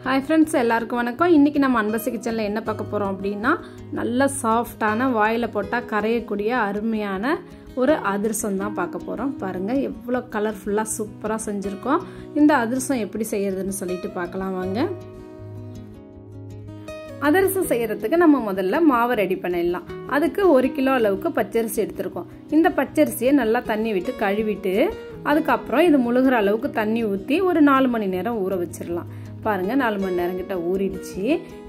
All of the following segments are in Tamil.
Hi friends, எல்லாருக்கும் வணக்கம். இன்னைக்கு நம்ம அன்பரசி கிச்சன்ல என்ன பார்க்க போறோம் அப்படினா நல்ல சாஃப்ட்டான வாயில போட்டா கரையக்கூடிய அருமையான ஒரு அதிரசம் தான் பார்க்க போறோம். பாருங்க எவ்வளவு கலர்ஃபுல்லா சூப்பரா செஞ்சிருக்கோம். இந்த அதிரசம் எப்படி செய்யறதுன்னு சொல்லிட்டு பார்க்கலாம் வாங்க. அதிரசம் செய்யறதுக்கு நம்ம முதல்ல மாவு ரெடி பண்ணிடலாம். அதுக்கு 1 கிலோ அளவுக்கு பச்சரிசி எடுத்துறோம். இந்த பச்சரிசியை நல்லா தண்ணி விட்டு கழுவிட்டு அதுக்கு அப்புறம் இது முழுகுற அளவுக்கு தண்ணி ஊத்தி ஒரு 4 மணி நேரம் ஊற வச்சிரலாம். பாருங்க 4 மணி நேரம் கிட்ட ஊறிடுச்சு.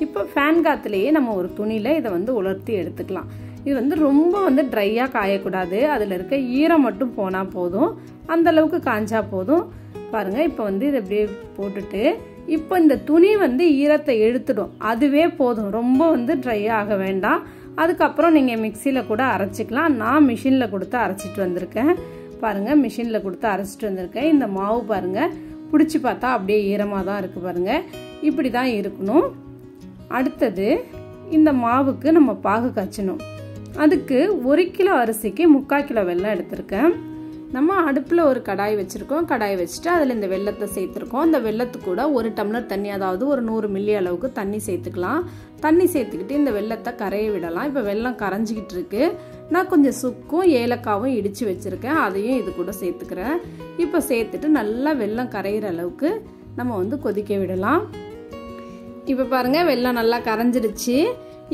இப்போ ஃபேன் காத்துலயே நம்ம ஒரு துணியில இத உலர்த்தி எடுத்துக்கலாம். இது ரொம்ப ட்ரையா காய கூடாது. அதுல இருக்க ஈரம் மட்டும் போனா போதும். அந்த அளவுக்கு காஞ்சா போதும். பாருங்க இப்போ இத அப்படியே போட்டுட்டு இப்போ இந்த துணி ஈரத்தை எடுத்துடும். அதுவே போதும். ரொம்ப ட்ரை ஆக வேண்டாம். அதுக்கு அப்புறம் நீங்க மிக்ஸில கூட அரைச்சிக்கலாம். நான் மிஷின்ல கொடுத்து அரைச்சிட்டு வந்திருக்கேன். பாருங்க மிஷின்ல கொடுத்து அரைச்சிட்டு வந்திருக்கேன். இந்த மாவு பாருங்க புடிச்சு பார்த்தா அப்படியே ஈரமா தான் இருக்கு பாருங்க. இப்படி தான் இருக்கணும். அடுத்தது இந்த மாவுக்கு நம்ம பாகு காய்ச்சணும். அதுக்கு 1 கிலோ அரிசிக்கு 3/4 கிலோ வெல்லம் எடுத்திருக்கேன். நம்ம அடுப்புல ஒரு கடாய் வச்சிருக்கோம். கடாய் வச்சுட்டு அதுல இந்த வெல்லத்தை சேர்த்திருக்கோம். இந்த வெல்லத்துக்கு கூட 1 டம்ளர் தண்ணி, அதாவது ஒரு 100 மில்லி அளவுக்கு தண்ணி சேர்த்துக்கலாம். தண்ணி சேர்த்துக்கிட்டு இந்த வெல்லத்தை கரைய விடலாம். இப்போ வெல்லம் கரைஞ்சிக்கிட்டு இருக்கு. நான் கொஞ்சம் சுக்கும் ஏலக்காவும் இடிச்சு வச்சிருக்கேன். அதையும் இது கூட சேர்த்துக்கிறேன். இப்போ சேர்த்துட்டு நல்லா வெல்லம் கரையிற அளவுக்கு நம்ம கொதிக்க விடலாம். இப்போ பாருங்க வெல்லம் நல்லா கரைஞ்சிடுச்சு.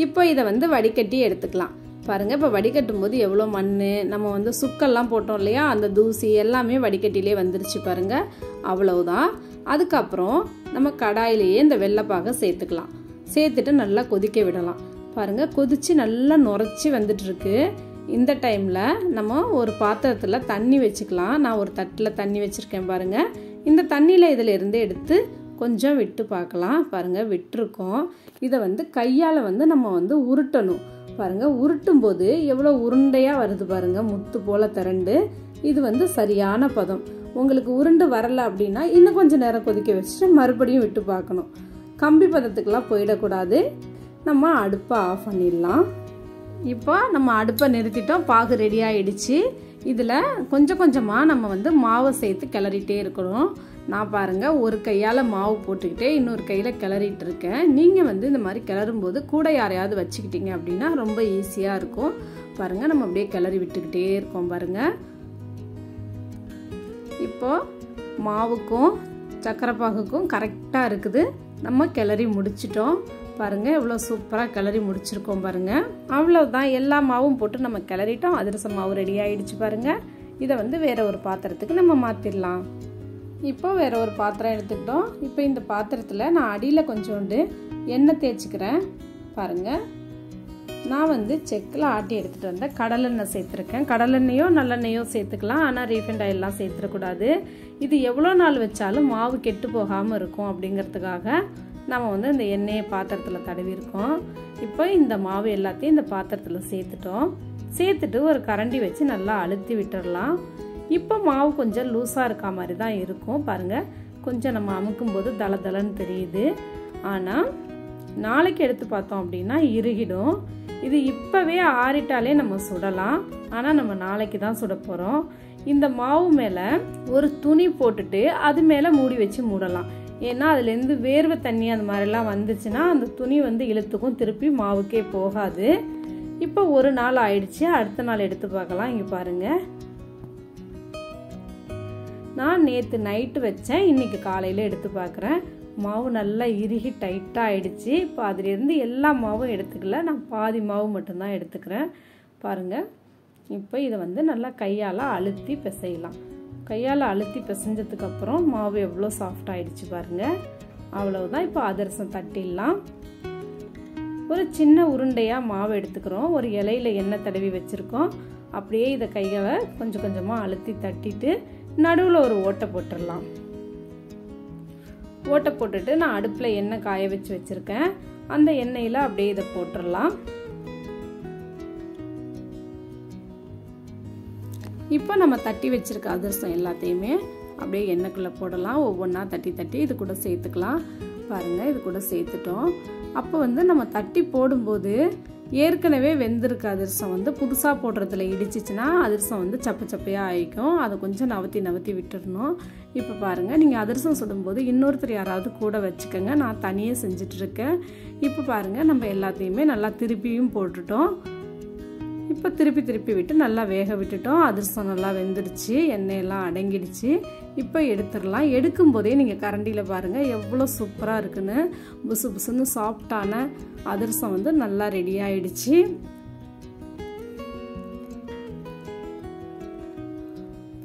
இப்போ இதை வடிகட்டி எடுத்துக்கலாம். பாருங்க இப்போ வடிகட்டும் போது எவ்வளோ மண், நம்ம சுக்கெல்லாம் போட்டோம் இல்லையா, அந்த தூசி எல்லாமே வடிகட்டிலே வந்துருச்சு பாருங்க. அவ்வளவுதான். அதுக்கப்புறம் நம்ம கடாயிலேயே இந்த வெள்ளைப்பாக சேர்த்துக்கலாம். சேர்த்துட்டு நல்லா கொதிக்க விடலாம். பாருங்க கொதிச்சு நல்லா நுரைச்சி வந்துட்டு இருக்கு. இந்த டைம்ல நம்ம ஒரு பாத்திரத்துல தண்ணி வச்சுக்கலாம். நான் ஒரு தட்டில் தண்ணி வச்சிருக்கேன் பாருங்க. இந்த தண்ணியில இதுல இருந்து எடுத்து கொஞ்சம் விட்டு பார்க்கலாம். பாருங்க விட்டுருக்கோம். இதை கையால நம்ம உருட்டணும். பாருங்க உருட்டும் போது எவ்வளவு உருண்டையா வருது பாருங்க, முத்து போல திரண்டு. இது சரியான பதம். உங்களுக்கு உருண்டு வரல அப்படின்னா இன்னும் கொஞ்சம் நேரம் கொதிக்க வச்சுட்டு மறுபடியும் விட்டு பார்க்கணும். கம்பி பதத்துக்கெல்லாம் போயிடக்கூடாது. நம்ம அடுப்பை ஆஃப் பண்ணிடலாம். இப்போ நம்ம அடுப்பை நிறுத்திட்டோம். பாகு ரெடி ஆயிடுச்சு. இதுல கொஞ்சம் கொஞ்சமா நம்ம மாவை சேர்த்து கிளறிட்டே இருக்கணும். நான் பாருங்க ஒரு கையால மாவு போட்டுக்கிட்டே இன்னொரு கையில கிளறிட்டு இருக்கேன். நீங்க இந்த மாதிரி கிளறும் போது கூட யாரையாவது வச்சுக்கிட்டீங்க அப்படின்னா ரொம்ப ஈஸியா இருக்கும். பாருங்க நம்ம அப்படியே கிளறி விட்டுக்கிட்டே இருக்கோம் பாருங்க. இப்போ மாவுக்கும் சக்கரை பாகுக்கும் கரெக்டா இருக்குது. நம்ம கிளறி முடிச்சிட்டோம். பாருங்க எவ்வளவு சூப்பரா கிளறி முடிச்சிருக்கோம் பாருங்க. அவ்வளவுதான், எல்லா மாவும் போட்டு நம்ம கிளறிட்டோம். அதிரசம் மாவு ரெடி ஆயிடுச்சு பாருங்க. இதை வேற ஒரு பாத்திரத்துக்கு நம்ம மாத்திடலாம். இப்போ வேற ஒரு பாத்திரம் எடுத்துக்கிட்டோம். இப்போ இந்த பாத்திரத்துல நான் அடியில கொஞ்சோண்டு எண்ணெய் தேய்ச்சிக்கிறேன். பாருங்க நான் செக்கில் ஆட்டி எடுத்துட்டு வந்த கடலெண்ணெய் சேர்த்துருக்கேன். கடலெண்ணெயோ நல்லெண்ணெயோ சேர்த்துக்கலாம். ஆனால் ரீஃபைண்ட் ஆயிலெலாம் சேர்த்துடக்கூடாது. இது எவ்வளோ நாள் வச்சாலும் மாவு கெட்டு போகாமல் இருக்கும் அப்படிங்கிறதுக்காக நம்ம இந்த எண்ணெயை பாத்திரத்தில் தடவிருக்கோம். இப்போ இந்த மாவு எல்லாத்தையும் இந்த பாத்திரத்தில் சேர்த்துட்டோம். சேர்த்துட்டு ஒரு கரண்டி வச்சு நல்லா அழுத்தி விட்டுடலாம். இப்போ மாவு கொஞ்சம் லூஸாக இருக்க மாதிரி தான் இருக்கும். பாருங்க கொஞ்சம் நம்ம அமுக்கும் போது தள தளன்னு தெரியுது. ஆனால் நாளைக்கு எடுத்து பார்த்தோம் அப்படின்னா இறுகிடும். இது இப்பவே ஆறிட்டாலே நம்ம சுடலாம். ஆனால் நம்ம நாளைக்கு தான் சுட போகிறோம். இந்த மாவு மேலே ஒரு துணி போட்டுட்டு அது மேலே மூடி வச்சு மூடலாம். ஏன்னா அதுலேருந்து வேர்வை தண்ணி அந்த மாதிரிலாம் வந்துச்சுன்னா அந்த துணி இழுத்துக்கும், திருப்பி மாவுக்கே போகாது. இப்போ ஒரு நாள் ஆயிடுச்சு. அடுத்த நாள் எடுத்து பார்க்கலாம். இங்கே பாருங்க நான் நேற்று நைட்டு வச்சேன். இன்னைக்கு காலையில் எடுத்து பார்க்குறேன். மாவு நல்லா இறுகி டைட்டாக ஆயிடுச்சு. இப்போ அதுலேருந்து எல்லா மாவும் எடுத்துக்கல, நான் பாதி மாவு மட்டும்தான் எடுத்துக்கிறேன். பாருங்கள் இப்போ இதை நல்லா கையால் அழுத்தி பிசையலாம். கையால் அழுத்தி பிசைஞ்சதுக்கப்புறம் மாவு எவ்வளோ சாஃப்ட் ஆயிடுச்சு பாருங்கள். அவ்வளவுதான். இப்போ அதிரசம் தட்டிடலாம். ஒரு சின்ன உருண்டையாக மாவு எடுத்துக்கிறோம். ஒரு இலையில எண்ணெய் தடவி வச்சுருக்கோம். அப்படியே இதை கைகளை கொஞ்சம் கொஞ்சமாக அழுத்தி தட்டிட்டு நடுவில் ஒரு ஓட்டை போட்டுடலாம். ஓட்டை போட்டுட்டு நான் அடுப்பில் எண்ணெய் காய வச்சு வச்சுருக்கேன். அந்த எண்ணெயில் அப்படியே இதை போட்டுடலாம். இப்போ நம்ம தட்டி வச்சிருக்க அதிரசம் எல்லாத்தையுமே அப்படியே எண்ணெய்க்குள்ளே போடலாம். ஒவ்வொன்றா தட்டி தட்டி இது கூட சேர்த்துக்கலாம். பாருங்கள் இது கூட சேர்த்துட்டோம். அப்போ நம்ம தட்டி போடும்போது ஏற்கனவே வெந்திருக்க அதிரசம் வந்து புதுசாக போடுறதுல இடிச்சிச்சுன்னா அதிரசம் வந்து சப்ப சப்பையாக ஆயிக்கும். அதை கொஞ்சம் நவத்தி விட்டுடணும். இப்போ பாருங்கள், நீங்கள் அதிரசம் சுடும்போது இன்னொருத்தர் யாராவது கூட வச்சுக்கோங்க. நான் தனியாக செஞ்சிட்ருக்கேன். இப்போ பாருங்கள், நம்ம எல்லாத்தையுமே நல்லா திருப்பியும் போட்டுட்டோம். இப்போ திருப்பி விட்டு நல்லா வேக விட்டுட்டோம். அதிரசம் நல்லா வெந்துடுச்சு, எண்ணெயெல்லாம் அடங்கிடுச்சு. இப்போ எடுத்துடலாம். எடுக்கும்போதே நீங்கள் கரண்டியில் பாருங்கள் எவ்வளோ சூப்பராக இருக்குன்னு. புசு புசுன்னு சாஃப்டான அதிரசம் வந்து நல்லா ரெடி ஆயிடுச்சு.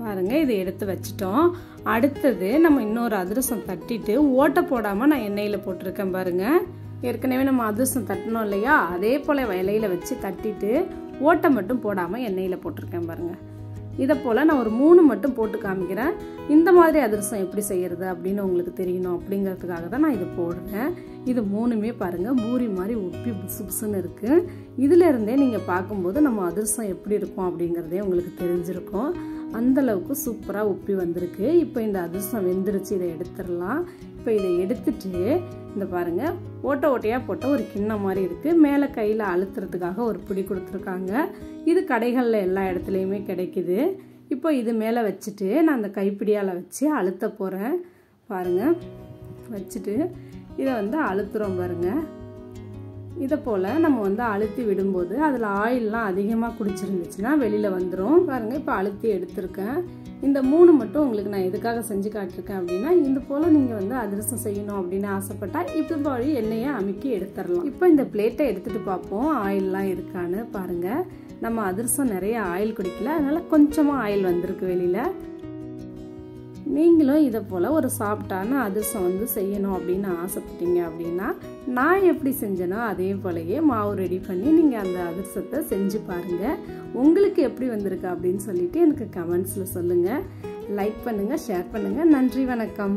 பாருங்கள், இதை எடுத்து வச்சிட்டோம். அடுத்தது நம்ம இன்னொரு அதிரசம் தட்டிட்டு ஓட்டை போடாமல் நான் எண்ணெயில் போட்டிருக்கேன் பாருங்கள். ஏற்கனவே நம்ம அதிரசம் தட்டணும் இல்லையா, அதே போல் இலையில வச்சு தட்டிட்டு ஓட்டை மட்டும் போடாமல் எண்ணெயில் போட்டிருக்கேன் பாருங்கள். இதை போல் நான் ஒரு 3 மட்டும் போட்டு காமிக்கிறேன். இந்த மாதிரி அதிரசம் எப்படி செய்கிறது அப்படின்னு உங்களுக்கு தெரியணும் அப்படிங்கிறதுக்காக தான் நான் இது போடுறேன். இது 3மே பாருங்கள் பூரி மாதிரி உப்பி புசு புசுன்னு இருக்குது. இதிலேருந்தே நீங்கள் பார்க்கும்போது நம்ம அதிரசம் எப்படி இருக்கும் அப்படிங்கிறதே உங்களுக்கு தெரிஞ்சிருக்கும். அந்தளவுக்கு சூப்பராக உப்பி வந்திருக்கு. இப்போ இந்த அதிரசம் வெந்துருச்சு, இதை எடுத்துடலாம். இப்போ இதை எடுத்துட்டு இந்த பாருங்கள், ஓட்டையாக போட்ட ஒரு கிண்ணம் மாதிரி இருக்குது. மேலே கையில் அழுத்துறதுக்காக ஒரு பிடி கொடுத்துருக்காங்க. இது கடைகளில் எல்லா இடத்துலையுமே கிடைக்குது. இப்போ இது மேலே வச்சுட்டு நான் அந்த கைப்பிடியால் வச்சு அழுத்த போகிறேன். பாருங்கள், வச்சுட்டு இதை வந்து அழுத்துறோம் பாருங்கள். இதை போல் நம்ம வந்து அழுத்தி விடும்போது அதில் ஆயிலெலாம் அதிகமாக குடிச்சிருந்துச்சுன்னா வெளியில் வந்துடும். பாருங்கள், இப்போ அழுத்தி எடுத்திருக்கேன். இந்த 3 மட்டும் உங்களுக்கு நான் எதுக்காக செஞ்சு காட்டிருக்கேன் அப்படின்னா, இது போல் நீங்கள் வந்து அதிரசம் செய்யணும் அப்படின்னு ஆசைப்பட்டால் இப்போ போய் எண்ணெயை அமுக்கி எடுத்துடலாம். இப்போ இந்த பிளேட்டை எடுத்துகிட்டு பார்ப்போம் ஆயிலெலாம் இருக்கான்னு. பாருங்கள், நம்ம அதிரசம் நிறைய ஆயில் குடிக்கல, அதனால் கொஞ்சமாக ஆயில் வந்திருக்கு வெளியில். நீங்களும் இதை போல் ஒரு சாஃப்டான அதிரசம் வந்து செய்யணும் அப்படின்னு ஆசைப்பட்டீங்க அப்படின்னா, நான் எப்படி செஞ்சேனோ அதே போலயே மாவு ரெடி பண்ணி நீங்கள் அந்த அதிரசத்தை செஞ்சு பாருங்கள். உங்களுக்கு எப்படி வந்திருக்கு அப்படின்னு சொல்லிட்டு எனக்கு கமெண்ட்ஸில் சொல்லுங்கள். லைக் பண்ணுங்கள், ஷேர் பண்ணுங்கள். நன்றி, வணக்கம்.